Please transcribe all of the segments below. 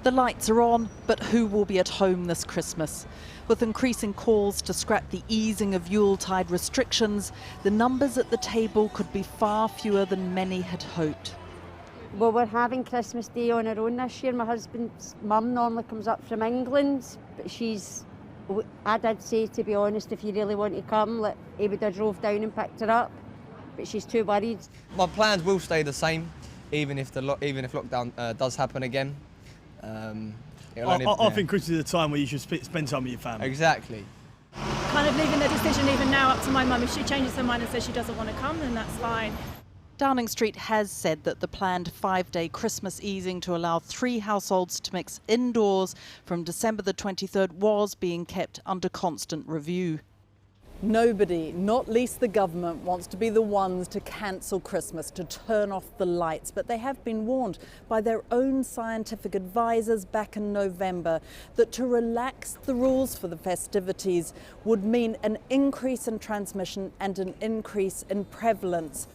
The lights are on, but who will be at home this Christmas? With increasing calls to scrap the easing of Yuletide restrictions, the numbers at the table could be far fewer than many had hoped. Well, we're having Christmas Day on our own this year. My husband's mum normally comes up from England, but I did say, to be honest, if you really want to come, he would have drove down and picked her up, but she's too worried. My plans will stay the same, even if lockdown does happen again. I think Christmas is a time where you should spend time with your family. Exactly. Kind of leaving the decision even now up to my mum. If she changes her mind and says she doesn't want to come, then that's fine. Downing Street has said that the planned 5-day Christmas easing to allow 3 households to mix indoors from December the 23rd was being kept under constant review. Nobody, not least the government, wants to be the ones to cancel Christmas, to turn off the lights. But they have been warned by their own scientific advisors back in November that to relax the rules for the festivities would mean an increase in transmission and an increase in prevalence.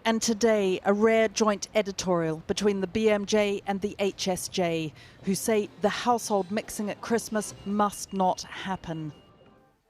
And today, a rare joint editorial between the BMJ and the HSJ, who say the household mixing at Christmas must not happen.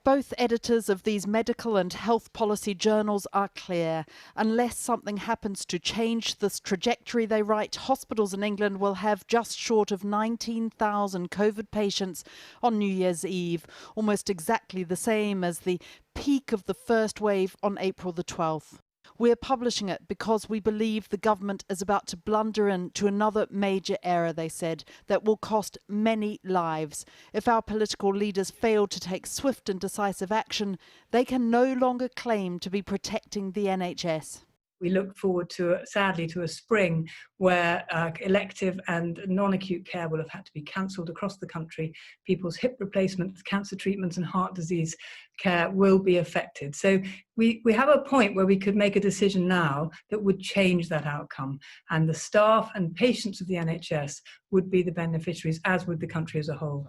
Both editors of these medical and health policy journals are clear. Unless something happens to change this trajectory, they write, hospitals in England will have just short of 19,000 COVID patients on New Year's Eve, almost exactly the same as the peak of the first wave on April the 12th. We're publishing it because we believe the government is about to blunder into another major error, they said, that will cost many lives. If our political leaders fail to take swift and decisive action, they can no longer claim to be protecting the NHS. We look forward to, sadly, to a spring where elective and non-acute care will have had to be cancelled across the country. People's hip replacements, cancer treatments and heart disease care will be affected. So we have a point where we could make a decision now that would change that outcome. And the staff and patients of the NHS would be the beneficiaries, as would the country as a whole.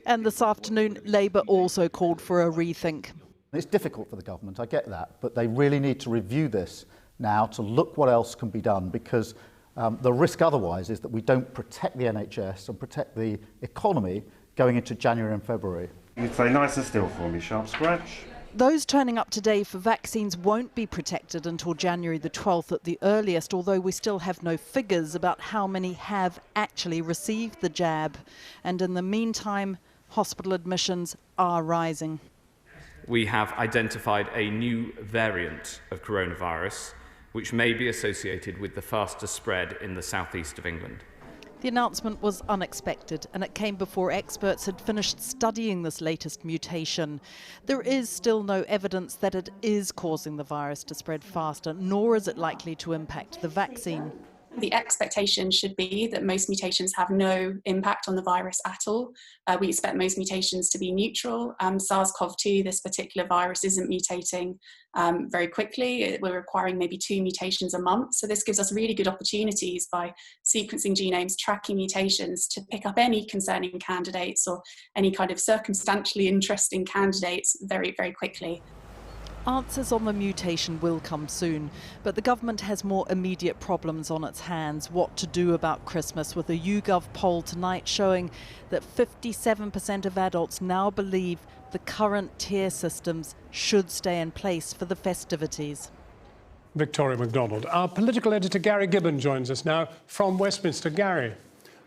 And this afternoon, Labour also called for a rethink. It's difficult for the government, I get that, but they really need to review this now to look what else can be done, because the risk otherwise is that we don't protect the NHS and protect the economy going into January and February. You play nice and still for me, sharp scratch. Those turning up today for vaccines won't be protected until January the 12th at the earliest, although we still have no figures about how many have actually received the jab. And in the meantime, hospital admissions are rising. We have identified a new variant of coronavirus, which may be associated with the faster spread in the southeast of England. The announcement was unexpected, and it came before experts had finished studying this latest mutation. There is still no evidence that it is causing the virus to spread faster, nor is it likely to impact the vaccine. The expectation should be that most mutations have no impact on the virus at all. We expect most mutations to be neutral. SARS-CoV-2, this particular virus, isn't mutating very quickly. We're requiring maybe 2 mutations a month. So this gives us really good opportunities by sequencing genomes, tracking mutations, to pick up any concerning candidates or any kind of circumstantially interesting candidates very, very quickly. Answers on the mutation will come soon, but the government has more immediate problems on its hands. What to do about Christmas, with a YouGov poll tonight showing that 57% of adults now believe the current tier systems should stay in place for the festivities. Victoria MacDonald. Our political editor Gary Gibbon joins us now from Westminster. Gary.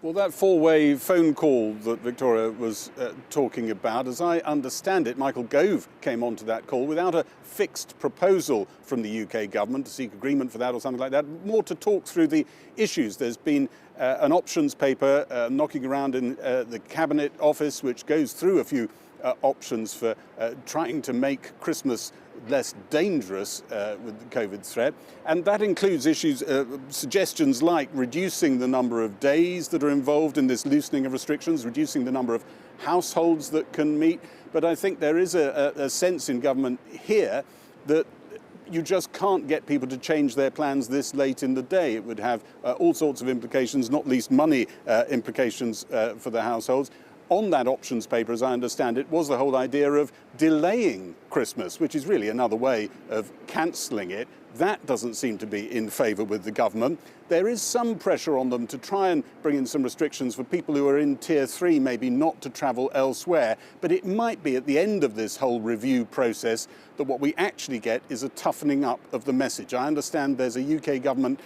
Well, that 4-way phone call that Victoria was talking about, as I understand it, Michael Gove came onto that call without a fixed proposal from the UK government to seek agreement for that or something like that, more to talk through the issues. There's been an options paper knocking around in the Cabinet office, which goes through a few options for trying to make Christmas less dangerous with the COVID threat. And that includes issues, suggestions like reducing the number of days that are involved in this loosening of restrictions, reducing the number of households that can meet. But I think there is a sense in government here that you just can't get people to change their plans this late in the day. It would have all sorts of implications, not least money implications for the households. On that options paper, as I understand it, was the whole idea of delaying Christmas, which is really another way of cancelling it, That doesn't seem to be in favour with the government. There is some pressure on them to try and bring in some restrictions for people who are in Tier 3, maybe not to travel elsewhere. But it might be at the end of this whole review process that what we actually get is a toughening up of the message. I understand there's a UK government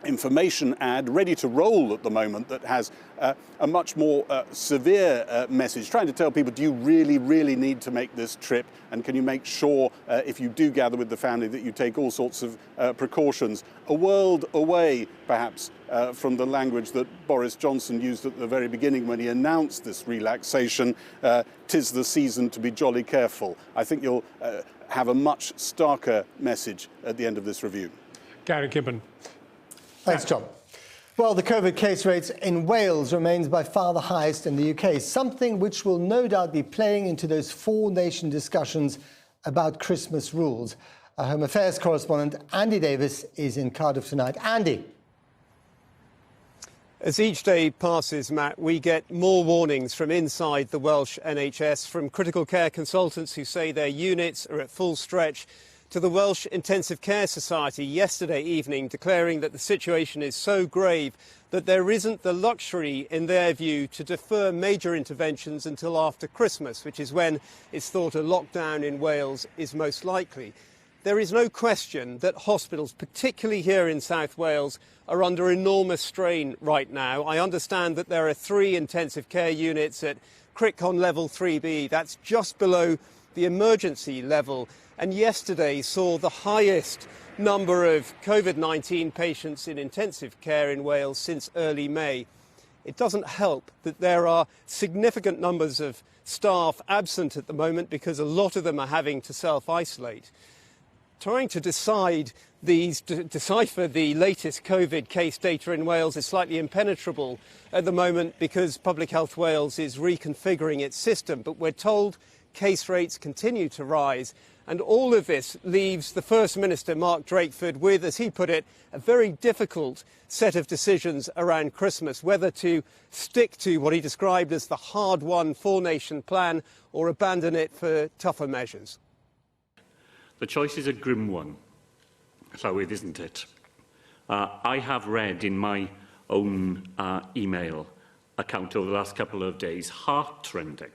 information ad ready to roll at the moment that has a much more severe message, trying to tell people, do you really, really need to make this trip? And can you make sure, if you do gather with the family, that you take all sorts of precautions? A world away, perhaps, from the language that Boris Johnson used at the very beginning when he announced this relaxation, 'tis the season to be jolly careful. I think you'll have a much starker message at the end of this review. Gary Gibbon. Thanks, John. Well, the COVID case rates in Wales remains by far the highest in the UK, something which will no doubt be playing into those four-nation discussions about Christmas rules. Our Home Affairs correspondent Andy Davis is in Cardiff tonight. Andy. As each day passes, Matt, we get more warnings from inside the Welsh NHS, from critical care consultants who say their units are at full stretch, to the Welsh Intensive Care Society yesterday evening declaring that the situation is so grave that there isn't the luxury, in their view, to defer major interventions until after Christmas, which is when it's thought a lockdown in Wales is most likely. There is no question that hospitals, particularly here in South Wales, are under enormous strain right now. I understand that there are 3 intensive care units at Crickon level 3B. That's just below the emergency level. And yesterday saw the highest number of COVID-19 patients in intensive care in Wales since early May. It doesn't help that there are significant numbers of staff absent at the moment because a lot of them are having to self-isolate. Trying to decipher the latest COVID case data in Wales is slightly impenetrable at the moment because Public Health Wales is reconfiguring its system. But we're told case rates continue to rise. And all of this leaves the First Minister, Mark Drakeford, with, as he put it, a very difficult set of decisions around Christmas, whether to stick to what he described as the hard-won four-nation plan or abandon it for tougher measures. The choice is a grim one, Llywydd, isn't it? I have read in my own email account over the last couple of days heart-rending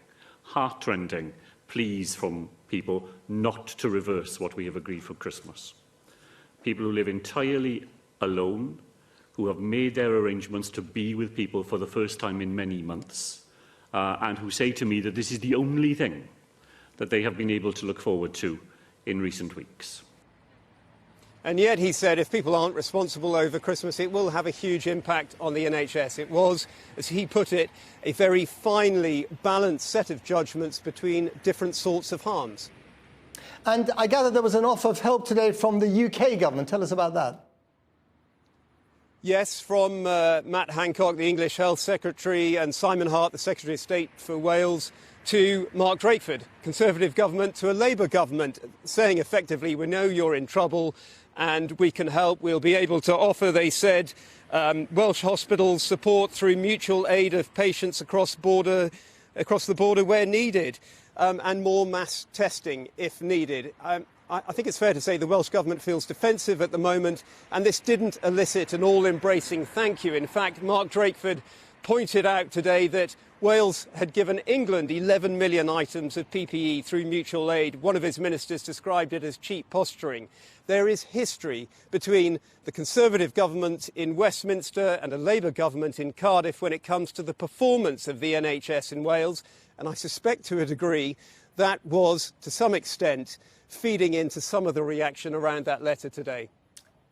pleas from people not to reverse what we have agreed for Christmas. People who live entirely alone, who have made their arrangements to be with people for the first time in many months, and who say to me that this is the only thing that they have been able to look forward to in recent weeks. And yet, he said, if people aren't responsible over Christmas, it will have a huge impact on the NHS. It was, as he put it, a very finely balanced set of judgments between different sorts of harms. And I gather there was an offer of help today from the UK government. Tell us about that. Yes, from Matt Hancock, the English Health Secretary, and Simon Hart, the Secretary of State for Wales, to Mark Drakeford, Conservative government, to a Labour government, saying effectively, we know you're in trouble and we can help. We'll be able to offer, they said, Welsh hospitals support through mutual aid of patients across the border where needed, and more mass testing if needed. I think it's fair to say the Welsh Government feels defensive at the moment, and this didn't elicit an all-embracing thank you. In fact, Mark Drakeford pointed out today that Wales had given England 11 million items of PPE through mutual aid. One of his ministers described it as cheap posturing. There is history between the Conservative government in Westminster and a Labour government in Cardiff when it comes to the performance of the NHS in Wales, and I suspect to a degree that was, to some extent, feeding into some of the reaction around that letter today.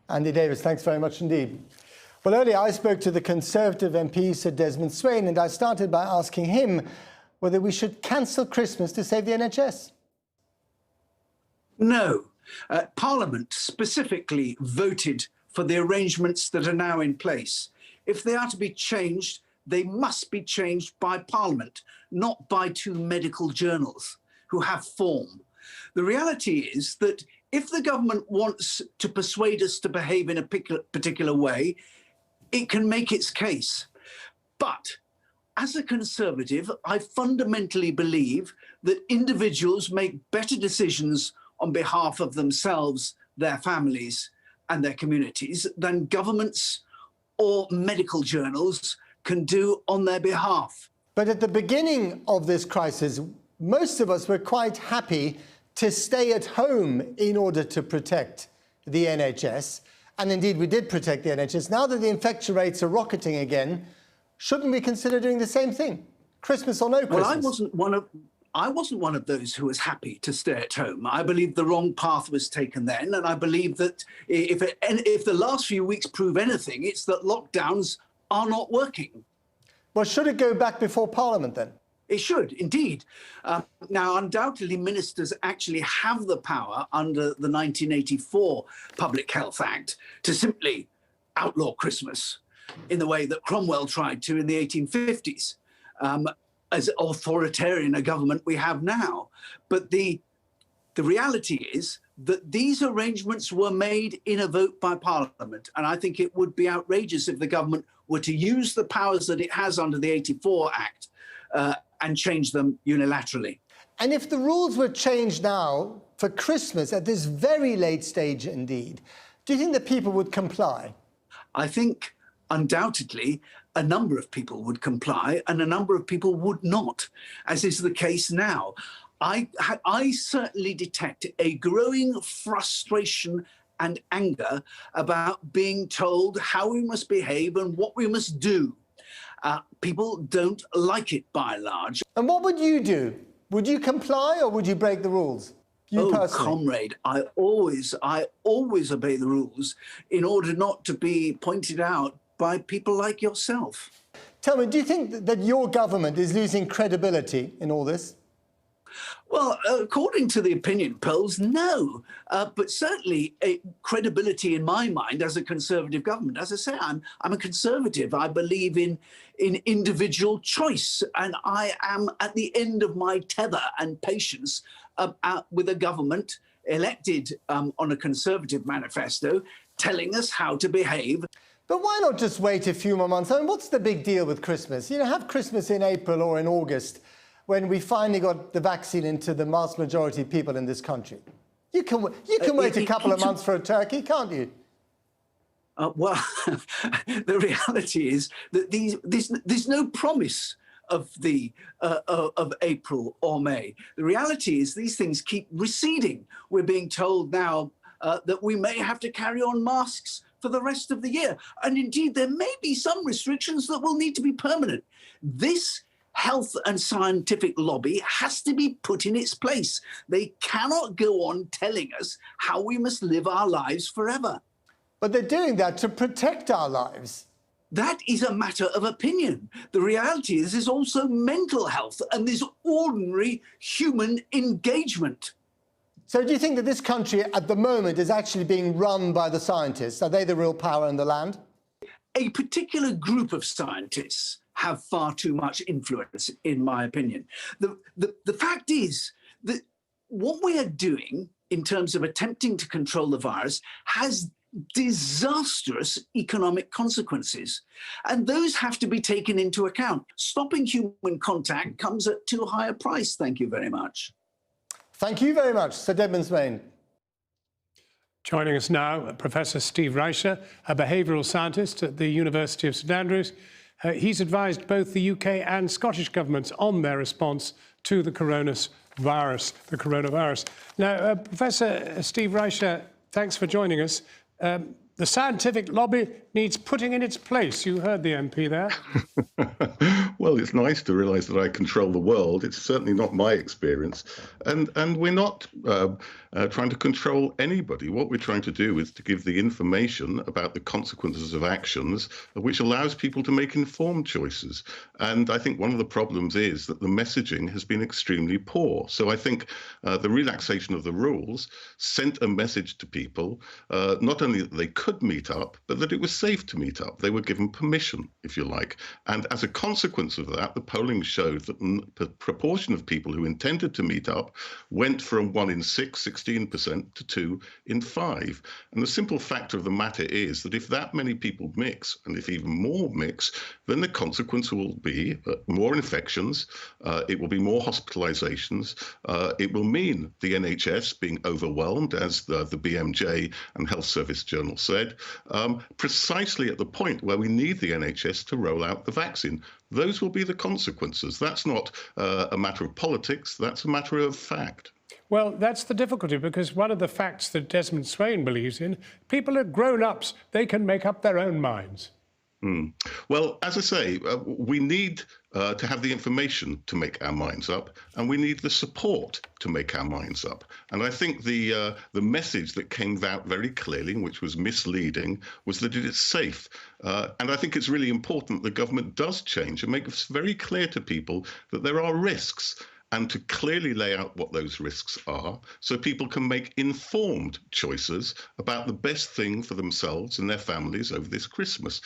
Andy Davis, thanks very much indeed. Well, earlier I spoke to the Conservative MP, Sir Desmond Swayne, and I started by asking him whether we should cancel Christmas to save the NHS. No. Parliament specifically voted for the arrangements that are now in place. If they are to be changed, they must be changed by Parliament, not by 2 medical journals who have form. The reality is that if the government wants to persuade us to behave in a particular way, it can make its case. But as a Conservative, I fundamentally believe that individuals make better decisions on behalf of themselves their families and their communities than governments or medical journals can do on their behalf. But at the beginning of this crisis, most of us were quite happy to stay at home in order to protect the NHS. And indeed, we did protect the NHS. Now that the infection rates are rocketing again, shouldn't we consider doing the same thing? Christmas or no Christmas? Well, I wasn't one of those who was happy to stay at home. I believe the wrong path was taken then, and I believe that if the last few weeks prove anything, it's that lockdowns are not working. Well, should it go back before Parliament then? It should, indeed. Now, undoubtedly, ministers actually have the power under the 1984 Public Health Act to simply outlaw Christmas in the way that Cromwell tried to in the 1850s. As authoritarian a government we have now. But the reality is that these arrangements were made in a vote by Parliament. And I think it would be outrageous if the government were to use the powers that it has under the 84 Act and change them unilaterally. And if the rules were changed now for Christmas at this very late stage indeed, do you think that people would comply? I think undoubtedly a number of people would comply and a number of people would not, as is the case now. I certainly detect a growing frustration and anger about being told how we must behave and what we must do. People don't like it by and large. And what would you do? Would you comply or would you break the rules? You personally? Comrade, I always obey the rules in order not to be pointed out by people like yourself. Tell me, do you think that your government is losing credibility in all this? Well, according to the opinion polls, no. But certainly credibility in my mind as a Conservative government. As I say, I'm a Conservative. I believe in individual choice. And I am at the end of my tether and patience with a government elected on a Conservative manifesto telling us how to behave. But why not just wait a few more months? I mean, what's the big deal with Christmas? You know, have Christmas in April or in August when we finally got the vaccine into the vast majority of people in this country. You can wait a couple of months for a turkey, can't you? Well, the reality is that there's no promise of April or May. The reality is these things keep receding. We're being told now that we may have to carry on masks for the rest of the year. And indeed, there may be some restrictions that will need to be permanent. This health and scientific lobby has to be put in its place. They cannot go on telling us how we must live our lives forever. But they're doing that to protect our lives. That is a matter of opinion. The reality is there's also mental health and there's ordinary human engagement. So do you think that this country at the moment is actually being run by the scientists? Are they the real power in the land? A particular group of scientists have far too much influence, in my opinion. The fact is that what we are doing in terms of attempting to control the virus has disastrous economic consequences, and those have to be taken into account. Stopping human contact comes at too high a price. Thank you very much. Thank you very much, Sir Desmond Swayne. Joining us now, Professor Steve Reicher, a behavioural scientist at the University of St Andrews. He's advised both the UK and Scottish governments on their response to the coronavirus. Now, Professor Steve Reicher, thanks for joining us. The scientific lobby needs putting in its place. You heard the MP there. Well, it's nice to realise that I control the world. It's certainly not my experience. And we're not trying to control anybody. What we're trying to do is to give the information about the consequences of actions, which allows people to make informed choices. And I think one of the problems is that the messaging has been extremely poor. So I think the relaxation of the rules sent a message to people, not only that they could meet up, but that it was safe to meet up. They were given permission, if you like. And as a consequence of that, the polling showed that the proportion of people who intended to meet up went from 1 in 6, 16%, to 2 in 5. And the simple fact of the matter is that if that many people mix, and if even more mix, then the consequence will be more infections, it will be more hospitalizations, it will mean the NHS being overwhelmed, as the BMJ and Health Service Journal said, precisely at the point where we need the NHS to roll out the vaccine. Those will be the consequences. That's not a matter of politics, that's a matter of fact. Well, that's the difficulty, because one of the facts that Desmond Swayne believes in, people are grown-ups, they can make up their own minds. Well, as I say, we need to have the information to make our minds up, and we need the support to make our minds up. And I think the message that came out very clearly, which was misleading, was that it is safe. And I think it's really important the government does change and make it very clear to people that there are risks, and to clearly lay out what those risks are so people can make informed choices about the best thing for themselves and their families over this Christmas.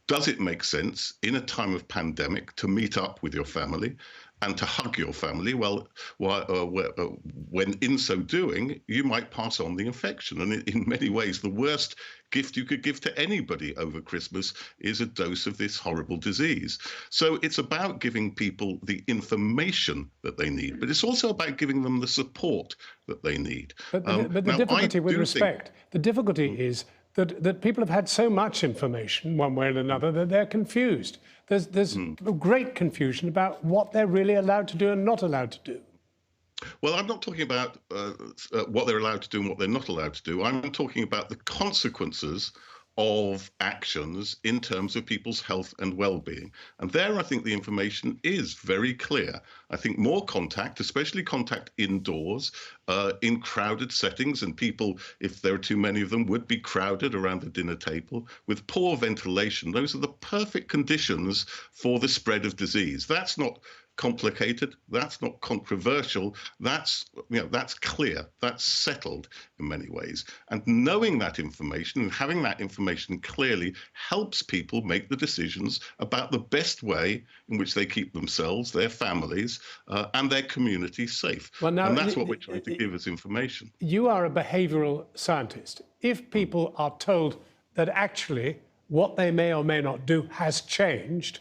Does it make sense in a time of pandemic to meet up with your family and to hug your family? Well, when in so doing, you might pass on the infection. And in many ways, the worst gift you could give to anybody over Christmas is a dose of this horrible disease. So it's about giving people the information that they need, but it's also about giving them the support that they need. But the difficulty, with respect, the difficulty is that people have had so much information, one way or another, that they're confused. There's great confusion about what they're really allowed to do and not allowed to do. Well, I'm not talking about what they're allowed to do and what they're not allowed to do. I'm talking about the consequences of actions in terms of people's health and well-being. And there, I think the information is very clear. I think more contact, especially contact indoors, in crowded settings, and people, if there are too many of them, would be crowded around the dinner table with poor ventilation. Those are the perfect conditions for the spread of disease. That's not complicated, that's not controversial, that's clear, that's settled in many ways. And knowing that information and having that information clearly helps people make the decisions about the best way in which they keep themselves, their families, and their community safe. Well, now, and that's what we're trying to give as information. You are a behavioural scientist. If people are told that actually what they may or may not do has changed,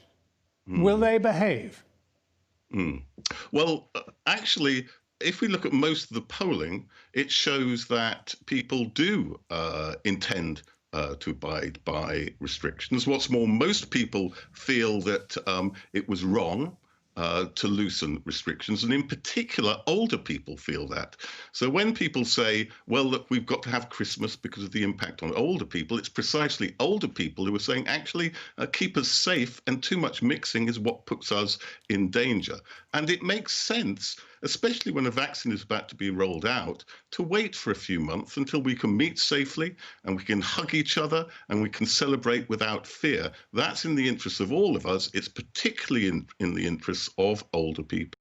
will they behave? Well, actually, if we look at most of the polling, it shows that people do intend to abide by restrictions. What's more, most people feel that it was wrong to loosen restrictions, and in particular, older people feel that. So when people say, well, look, we've got to have Christmas because of the impact on older people, it's precisely older people who are saying, actually, keep us safe, and too much mixing is what puts us in danger. And it makes sense, especially when a vaccine is about to be rolled out, to wait for a few months until we can meet safely and we can hug each other and we can celebrate without fear. That's in the interests of all of us. It's particularly in the interests of older people.